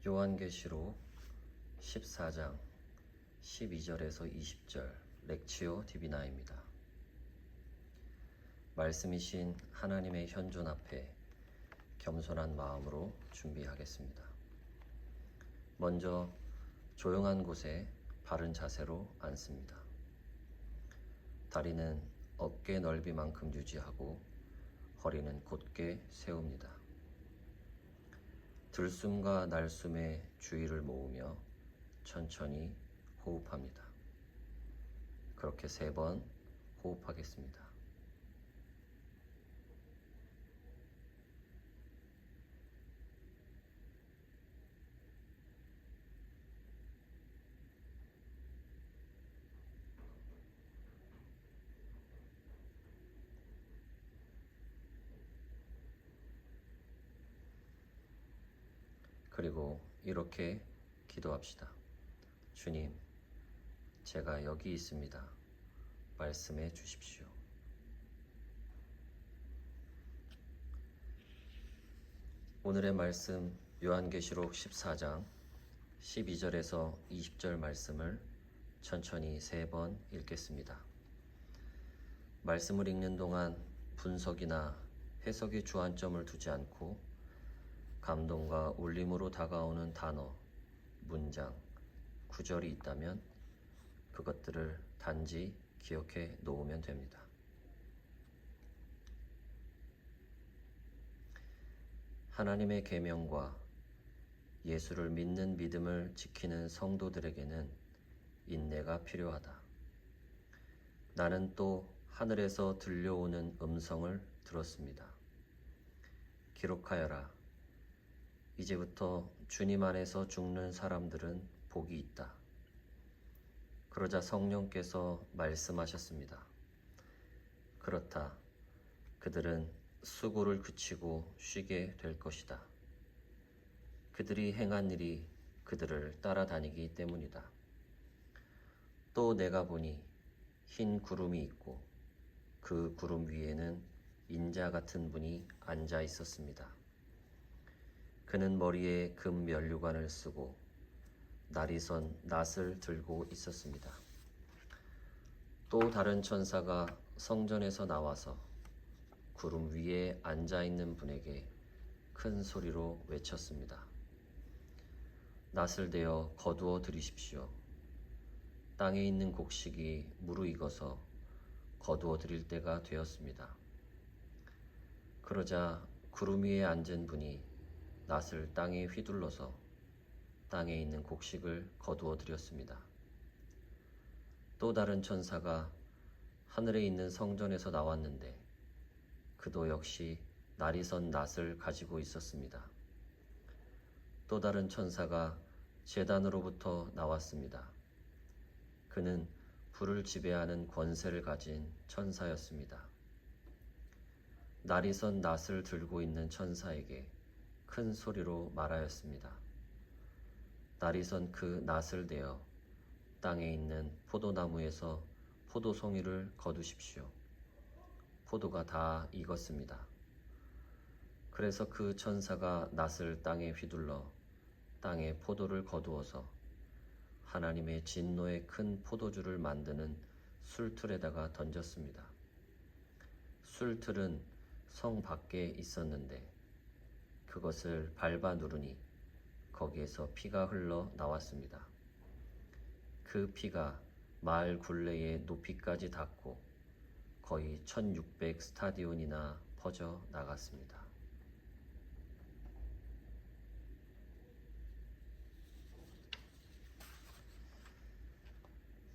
요한계시록 14장 12절에서 20절 렉치오 디비나입니다. 말씀이신 하나님의 현존 앞에 겸손한 마음으로 준비하겠습니다. 먼저 조용한 곳에 바른 자세로 앉습니다. 다리는 어깨 넓이만큼 유지하고 허리는 곧게 세웁니다. 들숨과 날숨의 주의를 모으며 천천히 호흡합니다. 그렇게 3번 호흡하겠습니다. 그리고 이렇게 기도합시다. 주님, 제가 여기 있습니다. 말씀해 주십시오. 오늘의 말씀 요한계시록 14장 12절에서 20절 말씀을 천천히 3번 읽겠습니다. 말씀을 읽는 동안 분석이나 해석의 주안점을 두지 않고 감동과 울림으로 다가오는 단어, 문장, 구절이 있다면 그것들을 단지 기억해 놓으면 됩니다. 하나님의 계명과 예수를 믿는 믿음을 지키는 성도들에게는 인내가 필요하다. 나는 또 하늘에서 들려오는 음성을 들었습니다. 기록하여라. 이제부터 주님 안에서 죽는 사람들은 복이 있다. 그러자 성령께서 말씀하셨습니다. 그렇다. 그들은 수고를 그치고 쉬게 될 것이다. 그들이 행한 일이 그들을 따라다니기 때문이다. 또 내가 보니 흰 구름이 있고 그 구름 위에는 인자 같은 분이 앉아 있었습니다. 그는 머리에 금 면류관을 쓰고 날이 선 낫을 들고 있었습니다. 또 다른 천사가 성전에서 나와서 구름 위에 앉아 있는 분에게 큰 소리로 외쳤습니다. 낫을 대어 거두어 들이십시오. 땅에 있는 곡식이 무르익어서 거두어 들일 때가 되었습니다. 그러자 구름 위에 앉은 분이 낫을 땅에 휘둘러서 땅에 있는 곡식을 거두어 들였습니다. 또 다른 천사가 하늘에 있는 성전에서 나왔는데 그도 역시 날이 선 낫을 가지고 있었습니다. 또 다른 천사가 제단으로부터 나왔습니다. 그는 불을 지배하는 권세를 가진 천사였습니다. 날이 선 낫을 들고 있는 천사에게 큰 소리로 말하였습니다. 날이 선 그 낫을 대어 땅에 있는 포도나무에서 포도송이를 거두십시오. 포도가 다 익었습니다. 그래서 그 천사가 낫을 땅에 휘둘러 땅에 포도를 거두어서 하나님의 진노의 큰 포도주를 만드는 술틀에다가 던졌습니다. 술틀은 성 밖에 있었는데 그것을 밟아 누르니 거기에서 피가 흘러 나왔습니다. 그 피가 마을 굴레의 높이까지 닿고 거의 1600 스타디온이나 퍼져 나갔습니다.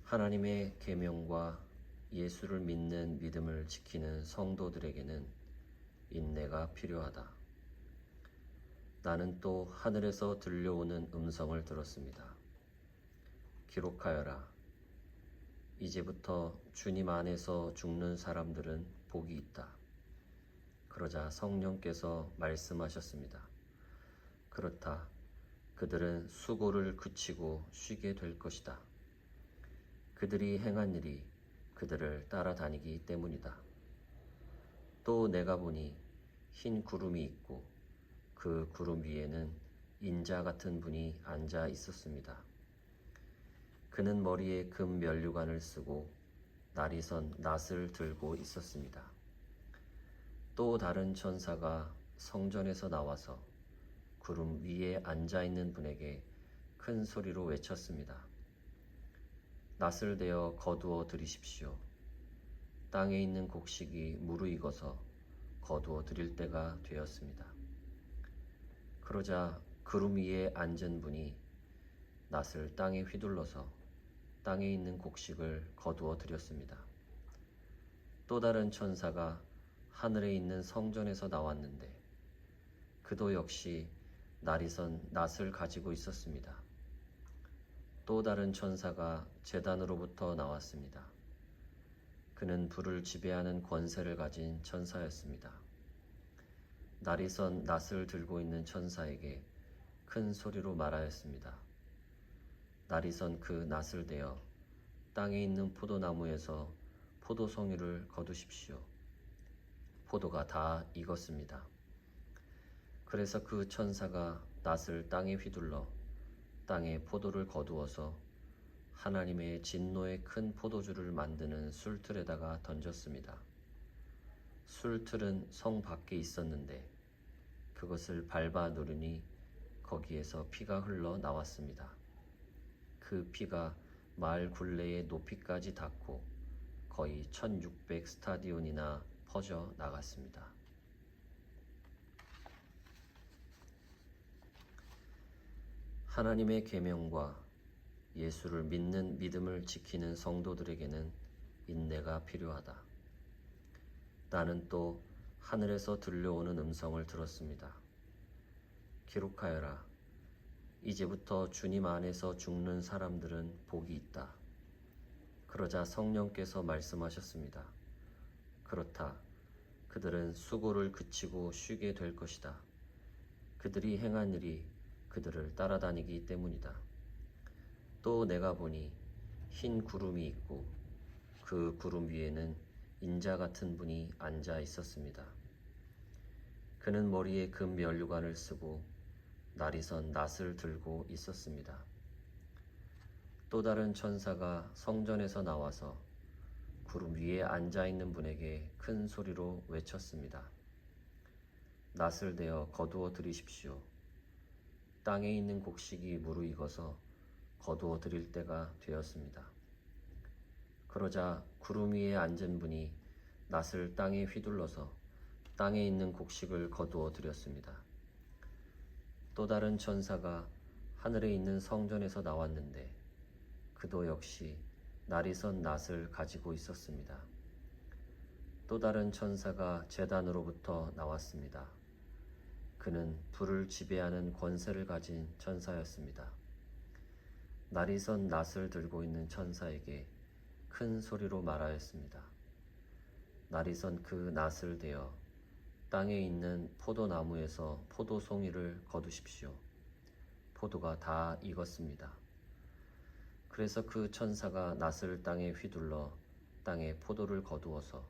하나님의 계명과 예수를 믿는 믿음을 지키는 성도들에게는 인내가 필요하다. 나는 또 하늘에서 들려오는 음성을 들었습니다. 기록하여라. 이제부터 주님 안에서 죽는 사람들은 복이 있다. 그러자 성령께서 말씀하셨습니다. 그렇다. 그들은 수고를 그치고 쉬게 될 것이다. 그들이 행한 일이 그들을 따라다니기 때문이다. 또 내가 보니 흰 구름이 있고 그 구름 위에는 인자 같은 분이 앉아 있었습니다. 그는 머리에 금 면류관을 쓰고 날이 선 낫을 들고 있었습니다. 또 다른 천사가 성전에서 나와서 구름 위에 앉아 있는 분에게 큰 소리로 외쳤습니다. 낫을 대어 거두어 들이십시오. 땅에 있는 곡식이 무르익어서 거두어 드릴 때가 되었습니다. 그러자 구름 위에 앉은 분이 낫을 땅에 휘둘러서 땅에 있는 곡식을 거두어 드렸습니다. 또 다른 천사가 하늘에 있는 성전에서 나왔는데 그도 역시 날이 선 낫을 가지고 있었습니다. 또 다른 천사가 제단으로부터 나왔습니다. 그는 불을 지배하는 권세를 가진 천사였습니다. 날이 선 낫을 들고 있는 천사에게 큰 소리로 말하였습니다. 날이 선 그 낫을 대어 땅에 있는 포도나무에서 포도송이를 거두십시오. 포도가 다 익었습니다. 그래서 그 천사가 낫을 땅에 휘둘러 땅에 포도를 거두어서 하나님의 진노의 큰 포도주를 만드는 술틀에다가 던졌습니다. 술틀은 성 밖에 있었는데 그것을 밟아 누르니 거기에서 피가 흘러 나왔습니다. 그 피가 마을 굴레의 높이까지 닿고 거의 1600 스타디온이나 퍼져 나갔습니다. 하나님의 계명과 예수를 믿는 믿음을 지키는 성도들에게는 인내가 필요하다. 나는 또 하늘에서 들려오는 음성을 들었습니다. 기록하여라. 이제부터 주님 안에서 죽는 사람들은 복이 있다. 그러자 성령께서 말씀하셨습니다. 그렇다. 그들은 수고를 그치고 쉬게 될 것이다. 그들이 행한 일이 그들을 따라다니기 때문이다. 또 내가 보니 흰 구름이 있고 그 구름 위에는 인자 같은 분이 앉아 있었습니다. 그는 머리에 금 면류관을 쓰고 날이 선 낫을 들고 있었습니다. 또 다른 천사가 성전에서 나와서 구름 위에 앉아 있는 분에게 큰 소리로 외쳤습니다. 낫을 대어 거두어 들이십시오. 땅에 있는 곡식이 무르익어서 거두어 드릴 때가 되었습니다. 그러자 구름 위에 앉은 분이 낫을 땅에 휘둘러서 땅에 있는 곡식을 거두어 드렸습니다. 또 다른 천사가 하늘에 있는 성전에서 나왔는데 그도 역시 날이 선 낫을 가지고 있었습니다. 또 다른 천사가 제단으로부터 나왔습니다. 그는 불을 지배하는 권세를 가진 천사였습니다. 날이 선 낫을 들고 있는 천사에게 큰 소리로 말하였습니다. 날이 선 그 낫을 대어 땅에 있는 포도나무에서 포도송이를 거두십시오. 포도가 다 익었습니다. 그래서 그 천사가 낫을 땅에 휘둘러 땅에 포도를 거두어서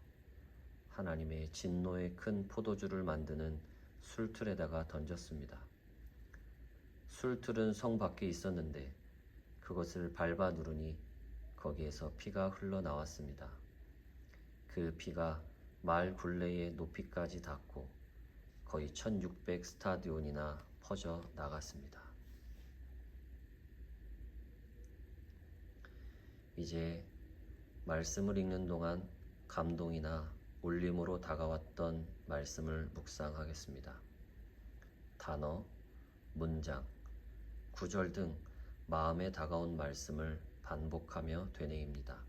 하나님의 진노의 큰 포도주를 만드는 술틀에다가 던졌습니다. 술틀은 성 밖에 있었는데 그것을 밟아 누르니 거기에서 피가 흘러나왔습니다. 그 피가 마을 굴레의 높이까지 닿고 거의 1600 스타디온이나 퍼져 나갔습니다. 이제 말씀을 읽는 동안 감동이나 울림으로 다가왔던 말씀을 묵상하겠습니다. 단어, 문장, 구절 등 마음에 다가온 말씀을 반복하며 되뇌입니다.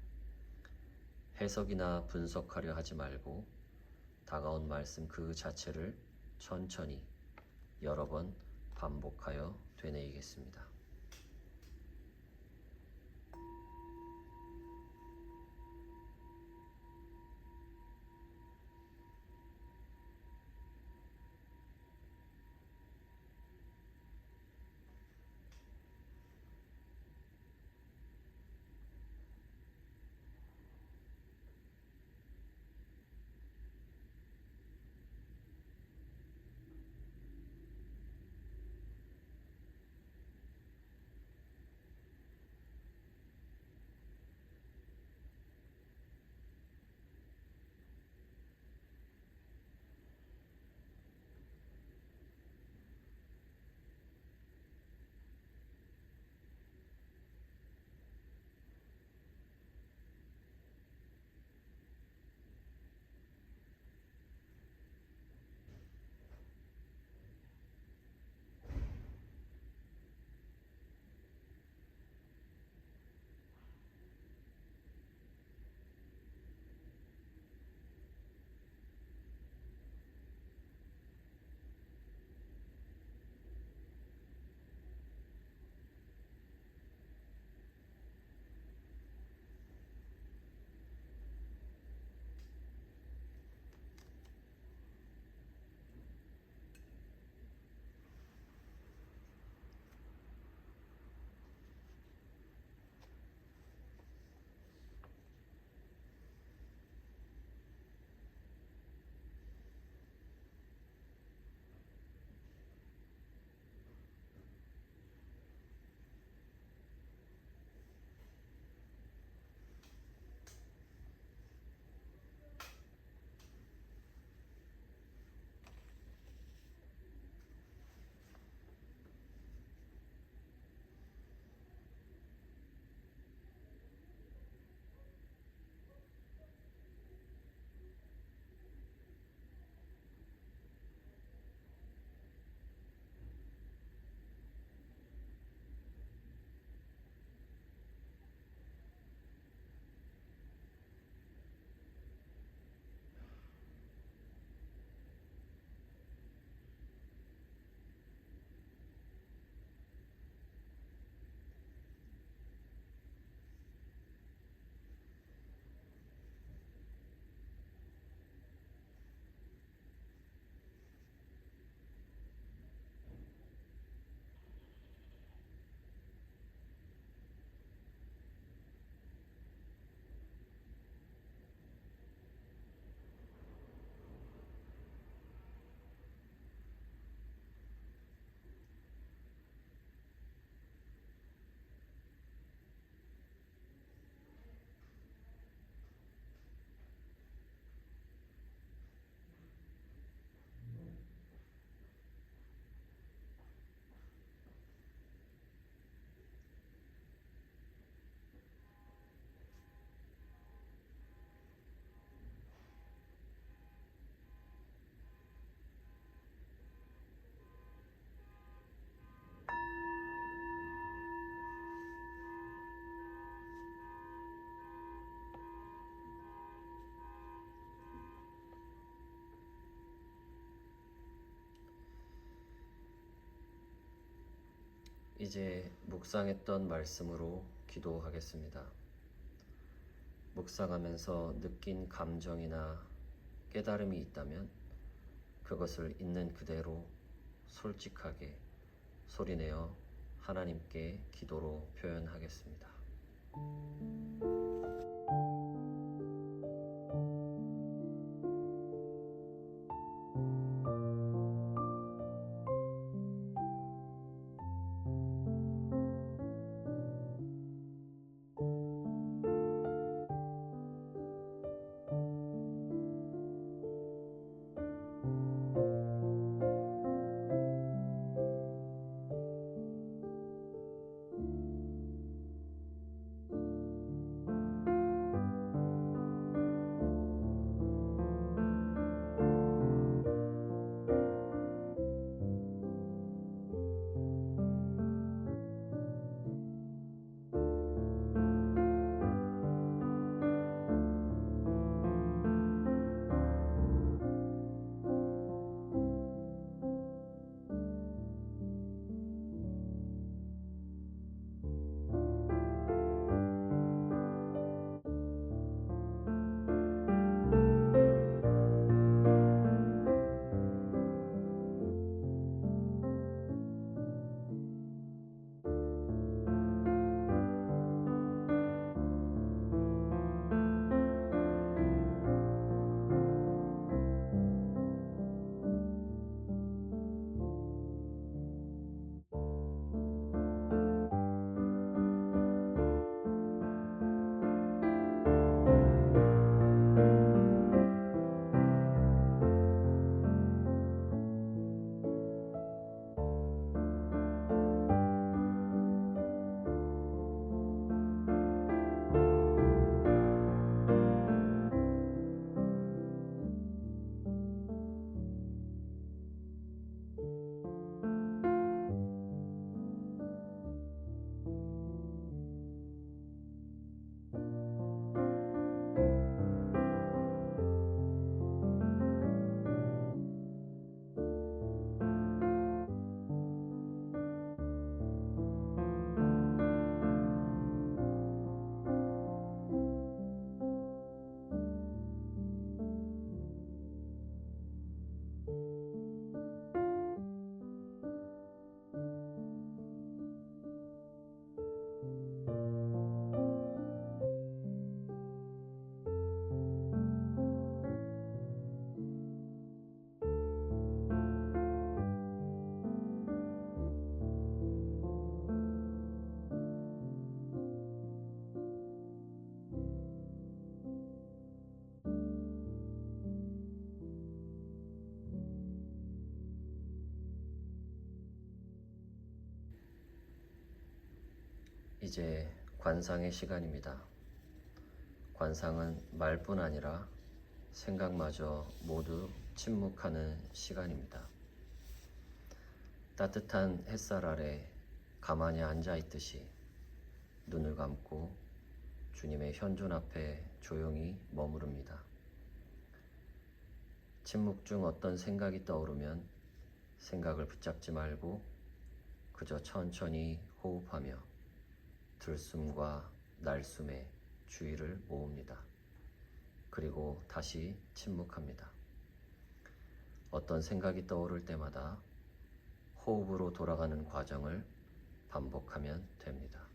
해석이나 분석하려 하지 말고 다가온 말씀 그 자체를 천천히 여러 번 반복하여 되뇌이겠습니다. 이제 묵상했던 말씀으로 기도하겠습니다. 묵상하면서 느낀 감정이나 깨달음이 있다면 그것을 있는 그대로 솔직하게 소리내어 하나님께 기도로 표현하겠습니다. 이제 관상의 시간입니다. 관상은 말뿐 아니라 생각마저 모두 침묵하는 시간입니다. 따뜻한 햇살 아래 가만히 앉아 있듯이 눈을 감고 주님의 현존 앞에 조용히 머무릅니다. 침묵 중 어떤 생각이 떠오르면 생각을 붙잡지 말고 그저 천천히 호흡하며 들숨과 날숨에 주의를 모읍니다. 그리고 다시 침묵합니다. 어떤 생각이 떠오를 때마다 호흡으로 돌아가는 과정을 반복하면 됩니다.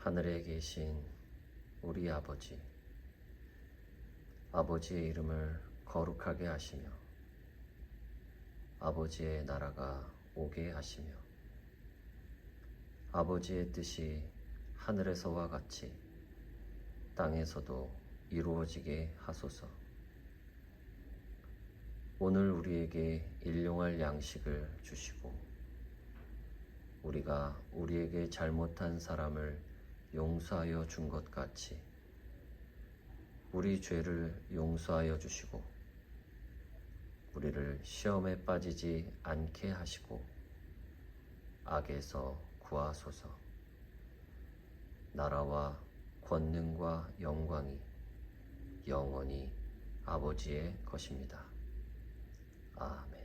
하늘에 계신 우리 아버지, 아버지의 이름을 거룩하게 하시며 아버지의 나라가 오게 하시며 아버지의 뜻이 하늘에서와 같이 땅에서도 이루어지게 하소서. 오늘 우리에게 일용할 양식을 주시고 우리가 우리에게 잘못한 사람을 용서하여 준 것 같이 우리 죄를 용서하여 주시고 우리를 시험에 빠지지 않게 하시고 악에서 구하소서. 나라와 권능과 영광이 영원히 아버지의 것입니다. 아멘.